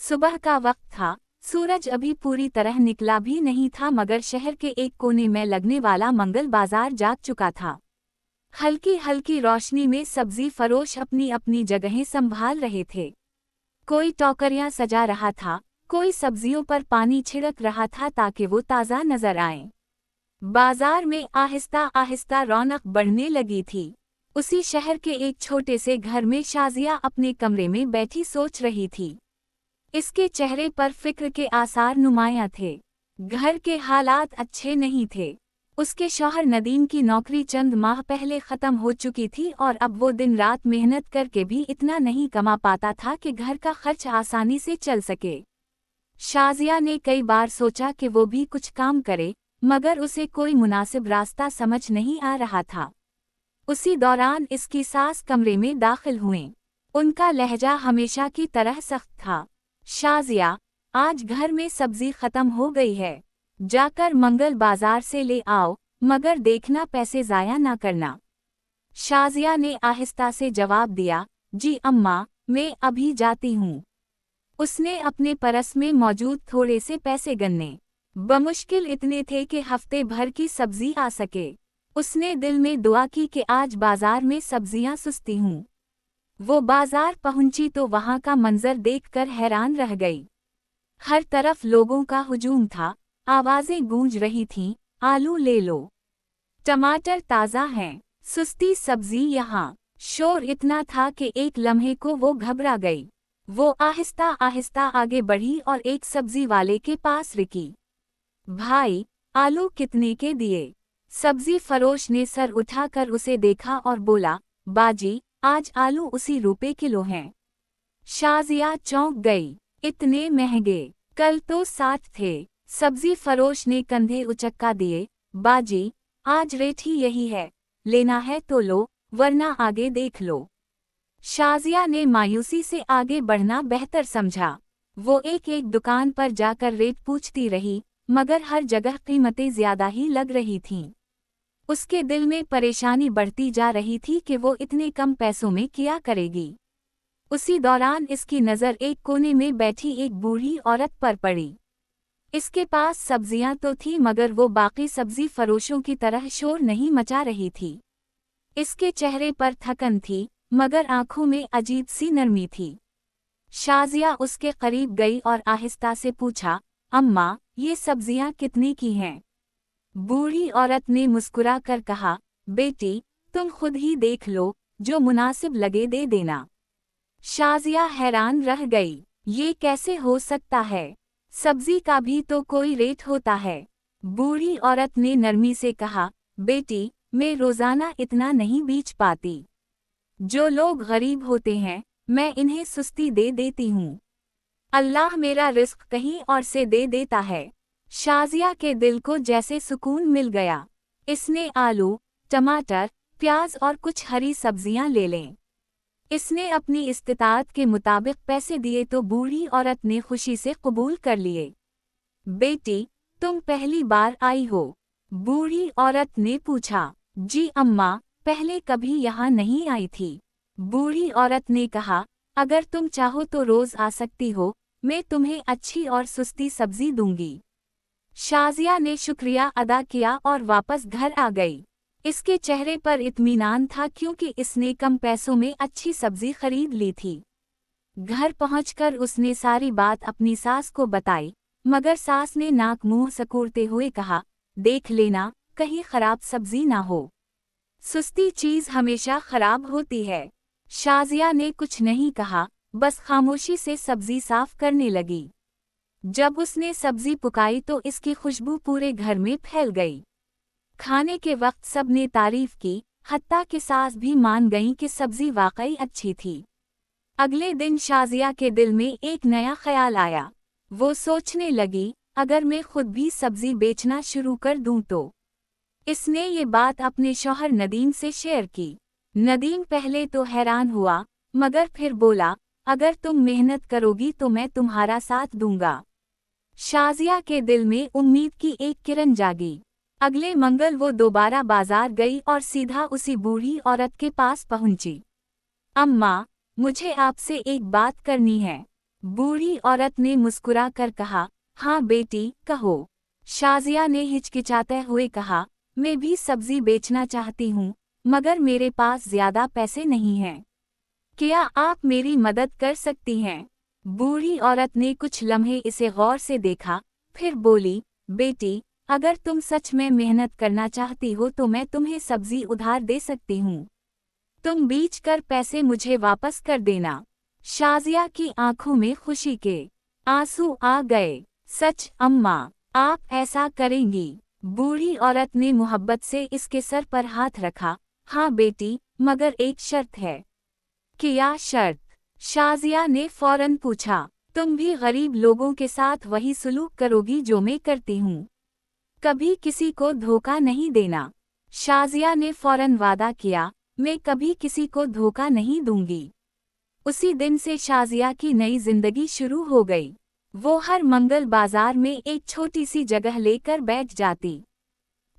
सुबह का वक्त था, सूरज अभी पूरी तरह निकला भी नहीं था मगर शहर के एक कोने में लगने वाला मंगल बाजार जाग चुका था। हल्की हल्की रोशनी में सब्जी फरोश अपनी अपनी जगहें संभाल रहे थे। कोई टोकरियां सजा रहा था, कोई सब्जियों पर पानी छिड़क रहा था ताकि वो ताज़ा नजर आएं। बाजार में आहिस्ता आहिस्ता रौनक बढ़ने लगी थी। उसी शहर के एक छोटे से घर में शाजिया अपने कमरे में बैठी सोच रही थी। इसके चेहरे पर फिक्र के आसार नुमायां थे। घर के हालात अच्छे नहीं थे। उसके शौहर नदीम की नौकरी चंद माह पहले खत्म हो चुकी थी और अब वो दिन रात मेहनत करके भी इतना नहीं कमा पाता था कि घर का खर्च आसानी से चल सके। शाजिया ने कई बार सोचा कि वो भी कुछ काम करे, मगर उसे कोई मुनासिब रास्ता समझ नहीं आ रहा था। उसी दौरान इसकी सास कमरे में दाखिल हुए। उनका लहजा हमेशा की तरह सख्त था। शाजिया, आज घर में सब्जी खत्म हो गई है, जाकर मंगल बाजार से ले आओ, मगर देखना पैसे ज़ाया ना करना। शाजिया ने आहिस्ता से जवाब दिया, जी अम्मा, मैं अभी जाती हूँ। उसने अपने परस में मौजूद थोड़े से पैसे गिने। बमुश्किल इतने थे कि हफ्ते भर की सब्जी आ सके। उसने दिल में दुआ की कि आज बाजार में सब्जियां सस्ती हूँ। वो बाजार पहुंची तो वहां का मंजर देखकर हैरान रह गई। हर तरफ लोगों का हुजूम था, आवाजें गूंज रही थीं, आलू ले लो, टमाटर ताज़ा हैं, सस्ती सब्जी यहाँ। शोर इतना था कि एक लम्हे को वो घबरा गई। वो आहिस्ता आहिस्ता आगे बढ़ी और एक सब्जी वाले के पास रुकी। भाई, आलू कितने के दिए? सब्जी फरोश ने सर उठाकर उसे देखा और बोला, बाजी, आज आलू उसी रुपए किलो हैं। शाजिया चौंक गई, इतने महंगे? कल तो 60 थे। सब्जी फरोश ने कंधे उचक्का दिए, बाजी, आज रेट ही यही है, लेना है तो लो, वरना आगे देख लो। शाजिया ने मायूसी से आगे बढ़ना बेहतर समझा। वो एक एक दुकान पर जाकर रेट पूछती रही, मगर हर जगह कीमतें ज्यादा ही लग रही थीं। उसके दिल में परेशानी बढ़ती जा रही थी कि वो इतने कम पैसों में क्या करेगी। उसी दौरान इसकी नज़र एक कोने में बैठी एक बूढ़ी औरत पर पड़ी। इसके पास सब्जियां तो थी मगर वो बाकी सब्जी फरोशों की तरह शोर नहीं मचा रही थी। इसके चेहरे पर थकन थी, मगर आंखों में अजीब सी नरमी थी। शाजिया उसके करीब गई और आहिस्ता से पूछा, अम्मा, ये सब्जियां कितने की हैं? बूढ़ी औरत ने मुस्कुरा कर कहा, बेटी, तुम खुद ही देख लो, जो मुनासिब लगे दे देना। शाजिया हैरान रह गई, ये कैसे हो सकता है? सब्जी का भी तो कोई रेट होता है। बूढ़ी औरत ने नरमी से कहा, बेटी, मैं रोज़ाना इतना नहीं बेच पाती। जो लोग गरीब होते हैं, मैं इन्हें सुस्ती दे देती हूँ। अल्लाह मेरा रिस्क कहीं और से दे देता है। शाजिया के दिल को जैसे सुकून मिल गया। इसने आलू, टमाटर, प्याज और कुछ हरी सब्जियां ले लें। इसने अपनी इस्तिताअत के मुताबिक पैसे दिए तो बूढ़ी औरत ने खुशी से कबूल कर लिए। बेटी, तुम पहली बार आई हो? बूढ़ी औरत ने पूछा। जी अम्मा, पहले कभी यहाँ नहीं आई थी। बूढ़ी औरत ने कहा, अगर तुम चाहो तो रोज आ सकती हो, मैं तुम्हें अच्छी और सस्ती सब्जी दूंगी। शाजिया ने शुक्रिया अदा किया और वापस घर आ गई। इसके चेहरे पर इत्मीनान था क्योंकि इसने कम पैसों में अच्छी सब्जी खरीद ली थी। घर पहुंचकर उसने सारी बात अपनी सास को बताई, मगर सास ने नाक मुंह सकोड़ते हुए कहा, देख लेना, कहीं खराब सब्जी ना हो। सस्ती चीज हमेशा खराब होती है। शाजिया ने कुछ नहीं कहा, बस खामोशी से सब्जी साफ करने लगी। जब उसने सब्जी पकाई तो इसकी खुशबू पूरे घर में फैल गई। खाने के वक्त सबने तारीफ की, हत्ता कि सास भी मान गईं कि सब्जी वाकई अच्छी थी। अगले दिन शाजिया के दिल में एक नया ख्याल आया। वो सोचने लगी, अगर मैं खुद भी सब्जी बेचना शुरू कर दूं तो। इसने ये बात अपने शौहर नदीम से शेयर की। नदीम पहले तो हैरान हुआ, मगर फिर बोला, अगर तुम मेहनत करोगी तो मैं तुम्हारा साथ दूंगा। शाजिया के दिल में उम्मीद की एक किरण जागी। अगले मंगल वो दोबारा बाजार गई और सीधा उसी बूढ़ी औरत के पास पहुंची। अम्मा, मुझे आपसे एक बात करनी है। बूढ़ी औरत ने मुस्कुरा कर कहा, हाँ बेटी, कहो। शाजिया ने हिचकिचाते हुए कहा, मैं भी सब्जी बेचना चाहती हूँ, मगर मेरे पास ज्यादा पैसे नहीं हैं। क्या आप मेरी मदद कर सकती हैं? बूढ़ी औरत ने कुछ लम्हे इसे गौर से देखा, फिर बोली, बेटी, अगर तुम सच में मेहनत करना चाहती हो तो मैं तुम्हें सब्जी उधार दे सकती हूँ। तुम बेच कर पैसे मुझे वापस कर देना। शाजिया की आंखों में खुशी के आंसू आ गए। सच अम्मा, आप ऐसा करेंगी? बूढ़ी औरत ने मोहब्बत से इसके सर पर हाथ रखा। हाँ बेटी, मगर एक शर्त है। क्या शर्त? शाजिया ने फौरन पूछा। तुम भी गरीब लोगों के साथ वही सलूक करोगी जो मैं करती हूँ। कभी किसी को धोखा नहीं देना। शाजिया ने फौरन वादा किया, मैं कभी किसी को धोखा नहीं दूंगी। उसी दिन से शाजिया की नई जिंदगी शुरू हो गई। वो हर मंगल बाजार में एक छोटी सी जगह लेकर बैठ जाती।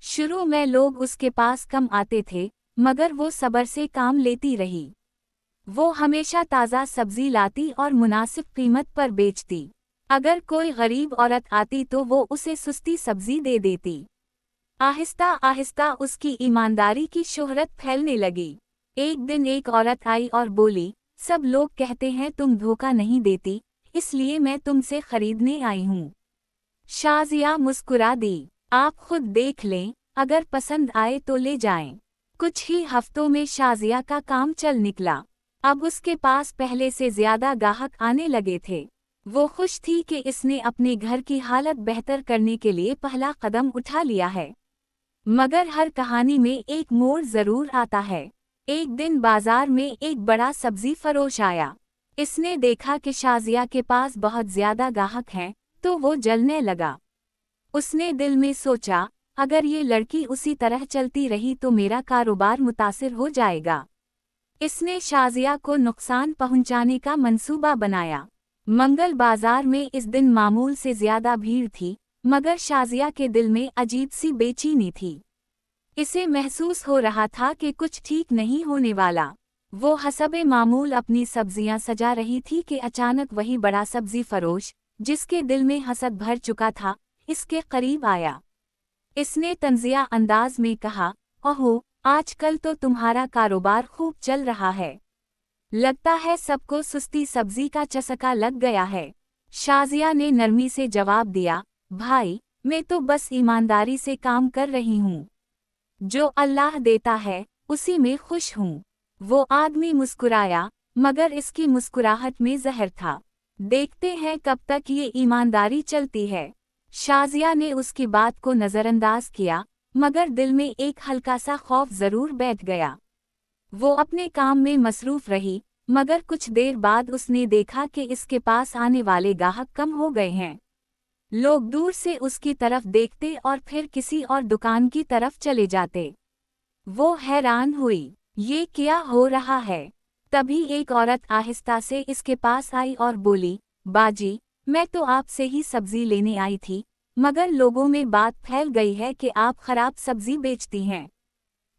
शुरू में लोग उसके पास कम आते थे, मगर वो सब्र से काम लेती रही। वो हमेशा ताज़ा सब्जी लाती और मुनासिब कीमत पर बेचती। अगर कोई गरीब औरत आती तो वो उसे सस्ती सब्जी दे देती। आहिस्ता आहिस्ता उसकी ईमानदारी की शोहरत फैलने लगी। एक दिन एक औरत आई और बोली, सब लोग कहते हैं तुम धोखा नहीं देती, इसलिए मैं तुमसे खरीदने आई हूँ। शाजिया मुस्कुरा दी, आप खुद देख लें, अगर पसंद आए तो ले जाएं। कुछ ही हफ्तों में शाजिया का काम चल निकला। अब उसके पास पहले से ज्यादा ग्राहक आने लगे थे। वो खुश थी कि इसने अपने घर की हालत बेहतर करने के लिए पहला कदम उठा लिया है। मगर हर कहानी में एक मोड़ जरूर आता है। एक दिन बाजार में एक बड़ा सब्जी फरोश आया। इसने देखा कि शाजिया के पास बहुत ज्यादा ग्राहक हैं, तो वो जलने लगा। उसने दिल में सोचा, अगर ये लड़की उसी तरह चलती रही तो मेरा कारोबार मुतासिर हो जाएगा। इसने शाजिया को नुकसान पहुंचाने का मंसूबा बनाया। मंगल बाजार में इस दिन मामूल से ज्यादा भीड़ थी, मगर शाजिया के दिल में अजीब सी बेचैनी थी। इसे महसूस हो रहा था कि कुछ ठीक नहीं होने वाला। वो हसबे मामूल अपनी सब्जियां सजा रही थी कि अचानक वही बड़ा सब्जी फरोश, जिसके दिल में हसद भर चुका था, इसके करीब आया। इसने तंजिया अंदाज में कहा, ओहो, आजकल तो तुम्हारा कारोबार खूब चल रहा है। लगता है सबको सुस्ती सब्जी का चस्का लग गया है। शाजिया ने नरमी से जवाब दिया, भाई, मैं तो बस ईमानदारी से काम कर रही हूँ। जो अल्लाह देता है, उसी में खुश हूँ। वो आदमी मुस्कुराया, मगर इसकी मुस्कुराहट में जहर था। देखते हैं कब तक ये ईमानदारी चलती है। शाजिया ने उसकी बात को नज़रअंदाज किया, मगर दिल में एक हल्का सा खौफ जरूर बैठ गया। वो अपने काम में मसरूफ रही, मगर कुछ देर बाद उसने देखा कि इसके पास आने वाले ग्राहक कम हो गए हैं। लोग दूर से उसकी तरफ देखते और फिर किसी और दुकान की तरफ चले जाते। वो हैरान हुई, ये क्या हो रहा है? तभी एक औरत आहिस्ता से इसके पास आई और बोली, बाजी, मैं तो आपसे ही सब्जी लेने आई थी, मगर लोगों में बात फैल गई है कि आप खराब सब्जी बेचती हैं।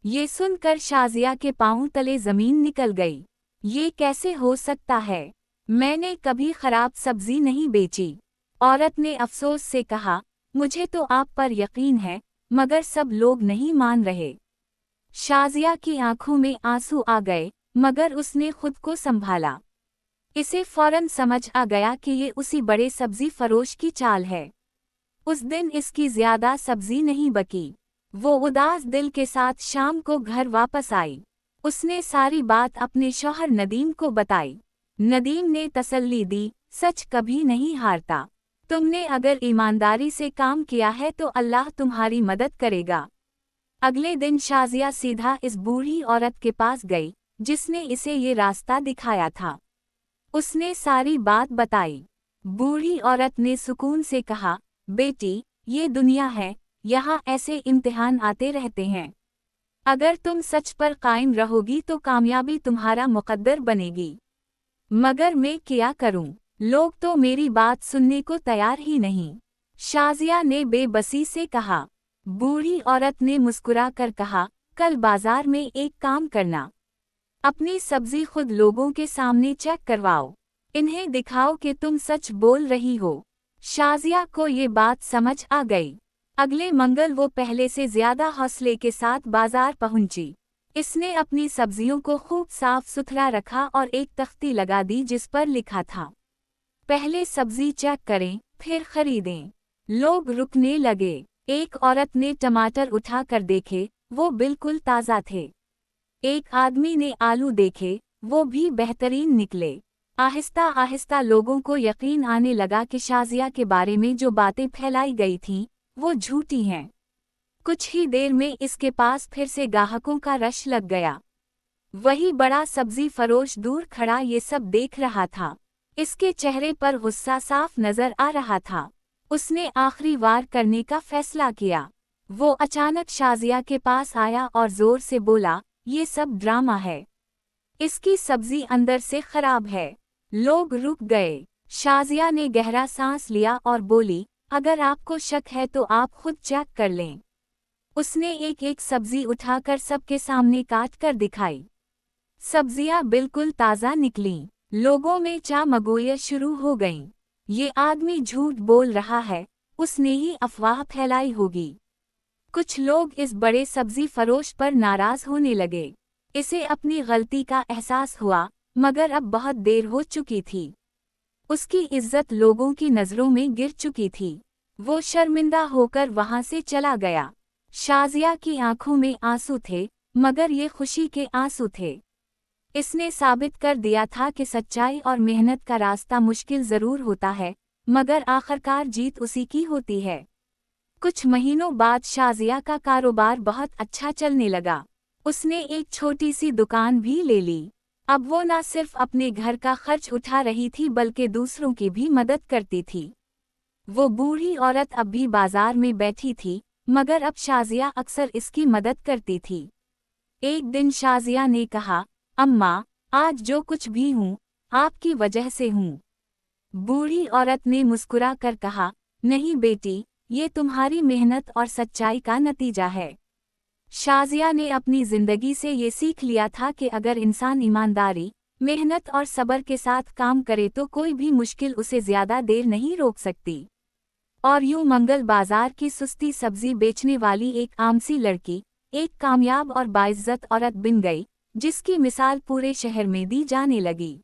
ये सुनकर शाजिया के पांव तले जमीन निकल गई। ये कैसे हो सकता है? मैंने कभी खराब सब्जी नहीं बेची। औरत ने अफसोस से कहा, मुझे तो आप पर यकीन है, मगर सब लोग नहीं मान रहे। शाजिया की आंखों में आंसू आ गए, मगर उसने खुद को संभाला। इसे फौरन समझ आ गया कि ये उसी बड़े सब्जी फरोश की चाल है। उस दिन इसकी ज्यादा सब्जी नहीं बकी। वो उदास दिल के साथ शाम को घर वापस आई। उसने सारी बात अपने शौहर नदीम को बताई। नदीम ने तसल्ली दी, सच कभी नहीं हारता। तुमने अगर ईमानदारी से काम किया है तो अल्लाह तुम्हारी मदद करेगा। अगले दिन शाजिया सीधा इस बूढ़ी औरत के पास गई, जिसने इसे ये रास्ता दिखाया था। उसने सारी बात बताई। बूढ़ी औरत ने सुकून से कहा, बेटी, ये दुनिया है, यहाँ ऐसे इम्तिहान आते रहते हैं। अगर तुम सच पर कायम रहोगी तो कामयाबी तुम्हारा मुकद्दर बनेगी। मगर मैं क्या करूं? लोग तो मेरी बात सुनने को तैयार ही नहीं। शाजिया ने बेबसी से कहा। बूढ़ी औरत ने मुस्कुरा कर कहा, कल बाजार में एक काम करना, अपनी सब्जी खुद लोगों के सामने चेक करवाओ। इन्हें दिखाओ कि तुम सच बोल रही हो। शाजिया को ये बात समझ आ गई। अगले मंगल वो पहले से ज्यादा हौसले के साथ बाजार पहुंची। इसने अपनी सब्जियों को खूब साफ सुथरा रखा और एक तख्ती लगा दी जिस पर लिखा था, पहले सब्जी चेक करें, फिर खरीदें। लोग रुकने लगे। एक औरत ने टमाटर उठाकर देखे, वो बिल्कुल ताज़ा थे। एक आदमी ने आलू देखे, वो भी बेहतरीन निकले। आहिस्ता आहिस्ता लोगों को यकीन आने लगा कि शाजिया के बारे में जो बातें फैलाई गई थीं, वो झूठी हैं। कुछ ही देर में इसके पास फिर से ग्राहकों का रश लग गया। वही बड़ा सब्जी फरोश दूर खड़ा ये सब देख रहा था। इसके चेहरे पर गुस्सा साफ नजर आ रहा था। उसने आखिरी वार करने का फैसला किया। वो अचानक शाजिया के पास आया और जोर से बोला, ये सब ड्रामा है। इसकी सब्जी अंदर से खराब है। लोग रुक गए। शाजिया ने गहरा सांस लिया और बोली, अगर आपको शक है तो आप खुद चेक कर लें। उसने एक एक सब्जी उठाकर सबके सामने काट कर दिखाई। सब्जियां बिल्कुल ताज़ा निकलीं। लोगों में चामगोयें शुरू हो गईं। ये आदमी झूठ बोल रहा है, उसने ही अफवाह फैलाई होगी। कुछ लोग इस बड़े सब्जी फरोश पर नाराज होने लगे। इसे अपनी गलती का एहसास हुआ, मगर अब बहुत देर हो चुकी थी। उसकी इज्जत लोगों की नज़रों में गिर चुकी थी। वो शर्मिंदा होकर वहां से चला गया। शाजिया की आंखों में आंसू थे, मगर ये खुशी के आंसू थे। इसने साबित कर दिया था कि सच्चाई और मेहनत का रास्ता मुश्किल ज़रूर होता है, मगर आखिरकार जीत उसी की होती है। कुछ महीनों बाद शाजिया का कारोबार बहुत अच्छा चलने लगा। उसने एक छोटी सी दुकान भी ले ली। अब वो न सिर्फ अपने घर का खर्च उठा रही थी बल्कि दूसरों की भी मदद करती थी। वो बूढ़ी औरत अब भी बाजार में बैठी थी, मगर अब शाजिया अक्सर इसकी मदद करती थी। एक दिन शाजिया ने कहा, अम्मा, आज जो कुछ भी हूँ, आपकी वजह से हूँ। बूढ़ी औरत ने मुस्कुरा कर कहा, नहीं बेटी, ये तुम्हारी मेहनत और सच्चाई का नतीजा है। शाजिया ने अपनी जिंदगी से ये सीख लिया था कि अगर इंसान ईमानदारी, मेहनत और सब्र के साथ काम करे तो कोई भी मुश्किल उसे ज्यादा देर नहीं रोक सकती। और यूं मंगल बाजार की सुस्ती सब्जी बेचने वाली एक आम सी लड़की, एक कामयाब और बाइज्जत औरत बन गई, जिसकी मिसाल पूरे शहर में दी जाने लगी।